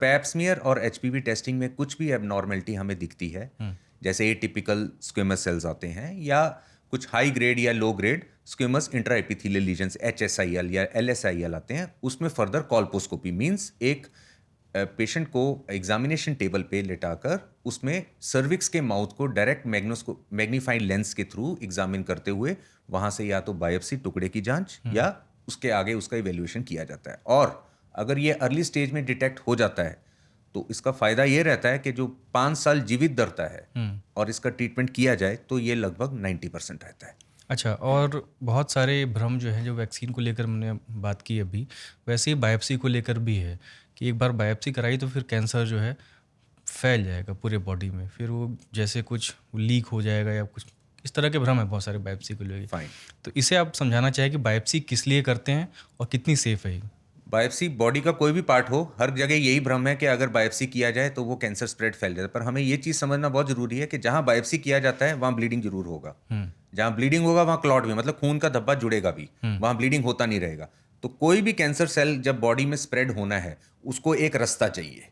Pipe smear और HPV testing में कुछ भी एबनॉर्मेलिटी हमें दिखती है, जैसे एटिपिकल स्क्वेमस सेल्स आते हैं या कुछ हाई ग्रेड या low grade squamous intra epithelial lesions HSIL या LSIL आते हैं, उसमें फर्दर कॉल्पोस्कोपी मींस एक पेशेंट को एग्जामिनेशन टेबल पे लेटाकर उसमें सर्विक्स के माउथ को डायरेक्ट मैग्नीफाइड लेंस के थ्रू एग्जामिन करते हुए वहाँ से या तो बायोप्सी टुकड़े की जांच या उसके आगे उसका इवेल्युएशन किया जाता है। और अगर ये अर्ली स्टेज में डिटेक्ट हो जाता है तो इसका फ़ायदा ये रहता है कि जो 5 साल जीवित दरता है और इसका ट्रीटमेंट किया जाए तो ये लगभग 90% रहता है। अच्छा, और बहुत सारे भ्रम जो हैं जो वैक्सीन को लेकर हमने बात की अभी, वैसे ही बायोप्सी को लेकर भी है कि एक बार बायोप्सी कराई तो फिर कैंसर जो है फैल जाएगा पूरे बॉडी में, फिर वो जैसे कुछ लीक हो जाएगा या कुछ इस तरह के भ्रम है बहुत सारे बायोप्सी को लेकर। फाइन। तो इसे आप समझाना चाहें कि बायोप्सी किस लिए करते हैं और कितनी सेफ है ये? बायोप्सी बॉडी का कोई भी पार्ट हो, हर जगह यही भ्रम है कि अगर बायोप्सी किया जाए तो वो कैंसर स्प्रेड फैल जाता है, पर हमें ये चीज़ समझना बहुत ज़रूरी है कि जहाँ बायोप्सी किया जाता है वहाँ ब्लीडिंग जरूर होगा। जहाँ ब्लीडिंग होगा वहाँ क्लॉट भी, मतलब खून का धब्बा जुड़ेगा भी, वहाँ ब्लीडिंग होता नहीं रहेगा। तो कोई भी कैंसर सेल जब बॉडी में स्प्रेड होना है उसको एक रास्ता चाहिए।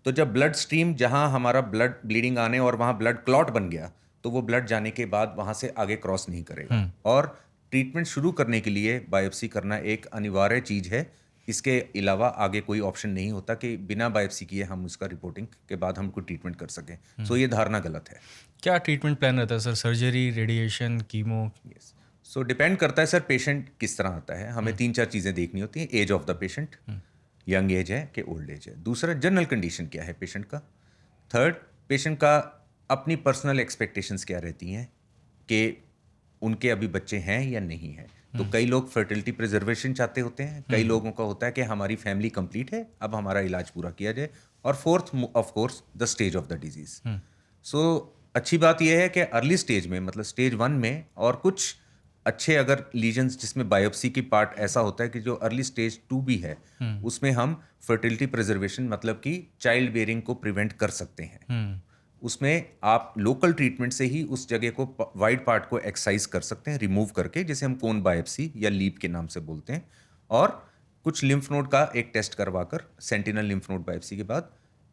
तो जब ब्लड स्ट्रीम, जहाँ हमारा ब्लड ब्लीडिंग आने और वहाँ ब्लड क्लॉट बन गया तो वो ब्लड जाने के बाद वहाँ से आगे क्रॉस नहीं करेगा। और ट्रीटमेंट शुरू करने के लिए बायोप्सी करना एक अनिवार्य चीज़ है। इसके अलावा आगे कोई ऑप्शन नहीं होता कि बिना बायोप्सी किए हम उसका रिपोर्टिंग के बाद हम कोई ट्रीटमेंट कर सकें। सो ये धारणा गलत है। क्या ट्रीटमेंट प्लान रहता है sir? Surgery, radiation, chemo? Yes, सो डिपेंड करता है सर पेशेंट किस तरह आता है। हमें 3-4 चीज़ें देखनी होती हैं। Age of the patient, young age है कि ओल्ड एज है। दूसरा, जनरल कंडीशन क्या है पेशेंट का। थर्ड, पेशेंट का अपनी पर्सनल एक्सपेक्टेशंस क्या रहती हैं कि उनके अभी बच्चे हैं या नहीं हैं। तो कई लोग फर्टिलिटी प्रिजर्वेशन चाहते होते हैं, कई लोगों का होता है कि हमारी फैमिली कंप्लीट है, अब हमारा इलाज पूरा किया जाए। और fourth, of course, the stage of the disease. So अच्छी बात यह है कि अर्ली स्टेज में, मतलब स्टेज 1 में, और कुछ अच्छे अगर लीजन्स जिसमें बायोप्सी की पार्ट ऐसा होता है कि जो अर्ली स्टेज 2 भी है, उसमें हम फर्टिलिटी प्रिजर्वेशन मतलब कि चाइल्ड बेयरिंग को प्रिवेंट कर सकते हैं। उसमें आप लोकल ट्रीटमेंट से ही उस जगह को, वाइड पार्ट को एक्ससाइज कर सकते हैं, रिमूव करके, जिसे हम कोन बायोप्सी या लीप के नाम से बोलते हैं। और कुछ लिम्फ नोड का एक टेस्ट करवाकर सेंटिनल लिम्फ नोड बायोप्सी के बाद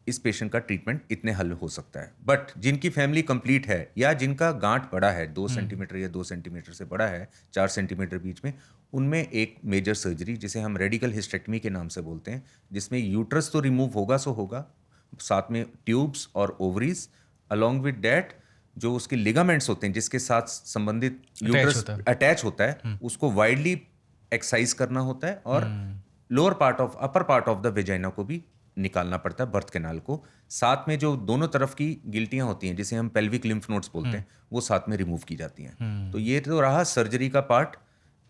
इस पेशेंट का ट्रीटमेंट इतने हल हो सकता है। बट जिनकी फैमिली कंप्लीट है या जिनका गांठ बड़ा है, 2 सेंटीमीटर या 2 सेंटीमीटर से बड़ा है, 4 सेंटीमीटर बीच में, उनमें एक मेजर सर्जरी जिसे हम रेडिकल हिस्टेक्टमी के नाम से बोलते हैं, जिसमें यूट्रस तो रिमूव होगा सो होगा, साथ में ट्यूब्स और ओवरीज, अलॉन्ग विद डैट जो उसके लिगामेंट्स होते हैं जिसके साथ संबंधित यूट्रस अटैच होता है, उसको वाइडली एक्सरसाइज करना होता है। और lower part of, upper part of the vagina को भी निकालना पड़ता है, बर्थ कैनाल को। साथ में जो दोनों तरफ की गिल्टियां होती हैं जिसे हम पेल्विक लिम्फ नोड्स बोलते हैं, वो साथ में रिमूव की जाती हैं। तो ये तो रहा सर्जरी का पार्ट,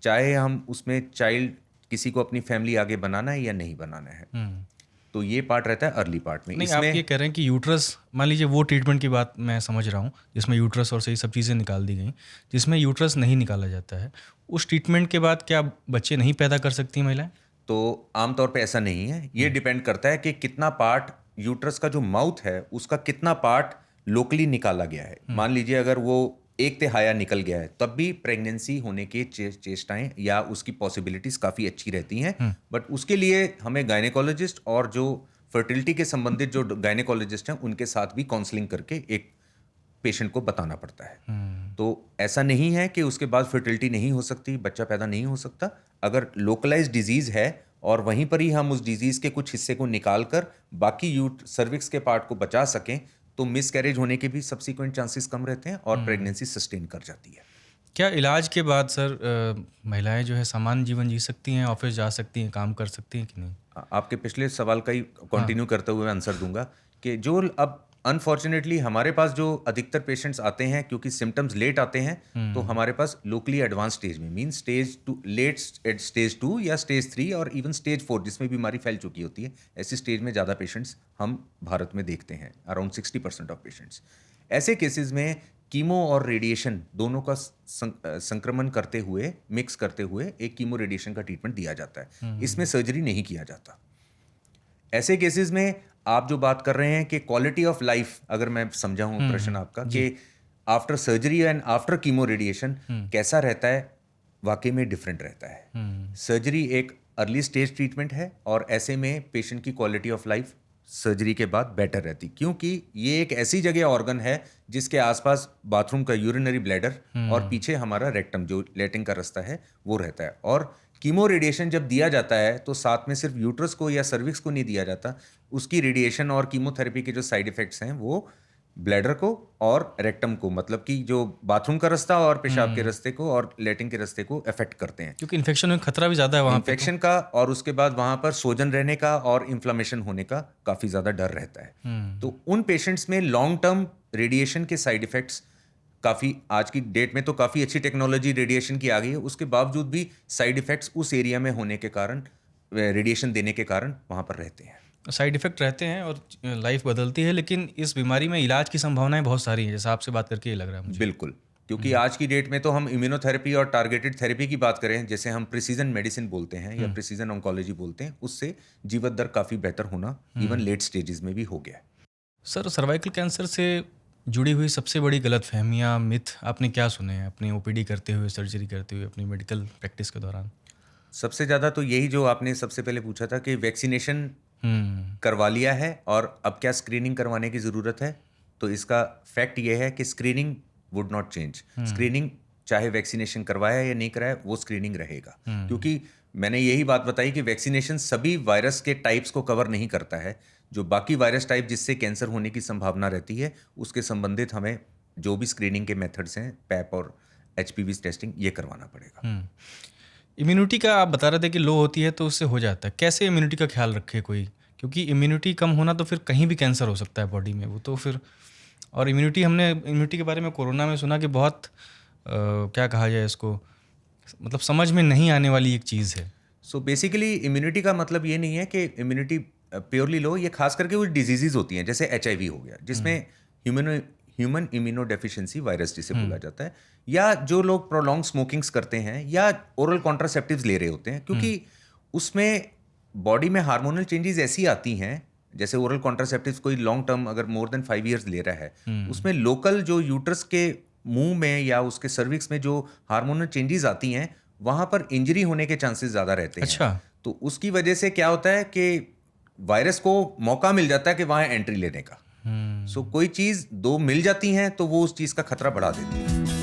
चाहे हम उसमें चाइल्ड, किसी को अपनी फैमिली आगे बनाना है या नहीं बनाना है। तो ये पार्ट रहता है अर्ली पार्ट में। नहीं, आप ये कह रहे हैं कि यूट्रस, मान लीजिए वो ट्रीटमेंट की बात मैं समझ रहा हूँ जिसमें यूट्रस और सही सब चीज़ें निकाल दी गई, जिसमें यूट्रस नहीं निकाला जाता है, उस ट्रीटमेंट के बाद क्या बच्चे नहीं पैदा कर सकती महिलाएं? तो आमतौर पे ऐसा नहीं है। ये डिपेंड करता है कि कितना पार्ट यूट्रस का जो माउथ है उसका कितना पार्ट लोकली निकाला गया है। मान लीजिए अगर वो 1/3 निकल गया है, तब भी प्रेगनेंसी होने की चेष्टाएं या उसकी पॉसिबिलिटीज काफ़ी अच्छी रहती हैं। बट उसके लिए हमें गायनेकोलॉजिस्ट और जो फर्टिलिटी के संबंधित जो गायनेकोलॉजिस्ट हैं उनके साथ भी काउंसलिंग करके एक पेशेंट को बताना पड़ता है। तो ऐसा नहीं है कि उसके बाद फर्टिलिटी नहीं हो सकती, बच्चा पैदा नहीं हो सकता। अगर लोकलाइज्ड डिजीज है और वहीं पर ही हम उस डिजीज के कुछ हिस्से को निकाल कर बाकी सर्विक्स के पार्ट को बचा सकें, तो मिसकैरेज होने के भी सब्सिक्वेंट चांसेस कम रहते हैं और प्रेगनेंसी सस्टेन कर जाती है। क्या इलाज के बाद सर महिलाएं जो है सामान्य जीवन जी सकती हैं, ऑफिस जा सकती हैं, काम कर सकती हैं कि नहीं? आपके पिछले सवाल का ही कंटिन्यू करते हुए आंसर दूंगा कि जो अब अनफॉर्चुनेटली हमारे पास जो अधिकतर पेशेंट्स आते हैं, क्योंकि सिम्टम्स लेट आते हैं, तो हमारे पास लोकली एडवांस स्टेज में, मीन स्टेज 2, लेट स्टेज 2 या स्टेज 3 और इवन स्टेज 4 जिसमें बीमारी फैल चुकी होती है, ऐसी स्टेज में ज़्यादा पेशेंट्स हम भारत में देखते हैं। Around 60% of patients. ऐसे केसेस में कीमो और रेडिएशन दोनों का संक्रमण करते हुए, मिक्स करते हुए एक कीमो रेडिएशन का ट्रीटमेंट दिया जाता है। इसमें सर्जरी नहीं किया जाता। ऐसे केसेस में आप जो बात कर रहे हैं कि क्वालिटी ऑफ लाइफ, अगर मैं समझा हूं प्रश्न आपका, कि after surgery and after chemo radiation कैसा रहता है, वाकई में डिफरेंट रहता है। सर्जरी एक अर्ली स्टेज ट्रीटमेंट है और ऐसे में पेशेंट की क्वालिटी ऑफ लाइफ सर्जरी के बाद बेटर रहती, क्योंकि ये एक ऐसी जगह ऑर्गन है जिसके आसपास बाथरूम का यूरिनरी ब्लैडर और पीछे हमारा रेक्टम जो लेटिंग का रास्ता है वो रहता है। और कीमो रेडिएशन जब दिया जाता है तो साथ में सिर्फ यूट्रस को या सर्विक्स को नहीं दिया जाता, उसकी रेडिएशन और कीमोथेरेपी के जो साइड इफेक्ट्स हैं वो ब्लैडर को और रेक्टम को, मतलब कि जो बाथरूम का रास्ता और पेशाब के रास्ते को और लेटिंग के रास्ते को अफेक्ट करते हैं, क्योंकि इन्फेक्शन में खतरा भी ज़्यादा है वहाँ पे। इन्फेक्शन का और उसके बाद वहाँ पर सोजन रहने का और इन्फ्लामेशन होने का काफ़ी ज़्यादा डर रहता है। तो उन पेशेंट्स में लॉन्ग टर्म रेडिएशन के साइड इफ़ेक्ट्स काफ़ी, आज की डेट में तो काफ़ी अच्छी टेक्नोलॉजी रेडिएशन की आ गई है, उसके बावजूद भी साइड इफ़ेक्ट्स उस एरिया में होने के कारण, रेडिएशन देने के कारण वहाँ पर रहते हैं। साइड इफ़ेक्ट रहते हैं और लाइफ बदलती है, लेकिन इस बीमारी में इलाज की संभावनाएं बहुत सारी हैं, जैसा आपसे बात करके ये लग रहा है मुझे। बिल्कुल, क्योंकि आज की डेट में तो हम इम्यूनोथेरेपी और टारगेटेड थेरेपी की बात करें, जैसे हम प्रिसीजन मेडिसिन बोलते हैं या प्रिसीजन ऑन्कोलॉजी बोलते हैं, उससे जीवन दर काफ़ी बेहतर होना इवन लेट स्टेजेस में भी हो गया है। सर, सर्वाइकल कैंसर से जुड़ी हुई सबसे बड़ी गलतफहमियां, मिथ आपने क्या सुने हैं अपनी ओपीडी करते हुए, सर्जरी करते हुए, अपनी मेडिकल प्रैक्टिस के दौरान? सबसे ज़्यादा तो यही जो आपने सबसे पहले पूछा था कि वैक्सीनेशन करवा लिया है और अब क्या स्क्रीनिंग करवाने की ज़रूरत है। तो इसका फैक्ट ये है कि screening would not change. Screening चाहे वैक्सीनेशन करवाया या नहीं कराया, वो स्क्रीनिंग रहेगा, क्योंकि मैंने यही बात बताई कि वैक्सीनेशन सभी वायरस के टाइप्स को कवर नहीं करता है। जो बाकी वायरस टाइप जिससे कैंसर होने की संभावना रहती है, उसके संबंधित हमें जो भी स्क्रीनिंग के मेथड्स हैं, पैप और HPV टेस्टिंग, ये करवाना पड़ेगा। इम्यूनिटी का आप बता रहे थे कि लो होती है तो उससे हो जाता है, कैसे इम्यूनिटी का ख्याल रखे कोई? क्योंकि इम्यूनिटी कम होना तो फिर कहीं भी कैंसर हो सकता है बॉडी में, वो तो फिर। और इम्यूनिटी के बारे में कोरोना में सुना कि बहुत क्या कहा जाए इसको, मतलब समझ में नहीं आने वाली एक चीज़ है। सो बेसिकली इम्यूनिटी का मतलब ये नहीं है कि इम्यूनिटी प्योरली लो, ये खास करके वो डिजीजेज होती हैं, जैसे HIV हो गया, जिसमें ह्यूमन इम्यूनो डेफिशिएंसी वायरस जिसे बोला जाता है, या जो लोग प्रोलॉन्ग स्मोकिंग्स करते हैं या ओरल कॉन्ट्रासेप्टिव्स ले रहे होते हैं, क्योंकि उसमें बॉडी में हार्मोनल चेंजेस ऐसी आती हैं, जैसे ओरल कॉन्ट्रासेप्टिव्स कोई लॉन्ग टर्म अगर मोर देन 5 ईयर्स ले रहा है, उसमें लोकल जो यूट्रस के मुंह में या उसके सर्विक्स में जो हार्मोनल चेंजेस आती हैं, वहाँ पर इंजरी होने के चांसेस ज़्यादा रहते हैं। अच्छा। तो उसकी वजह से क्या होता है कि वायरस को मौका मिल जाता है कि वहाँ एंट्री लेने का। सो कोई चीज़ दो मिल जाती हैं तो वो उस चीज़ का खतरा बढ़ा देती है।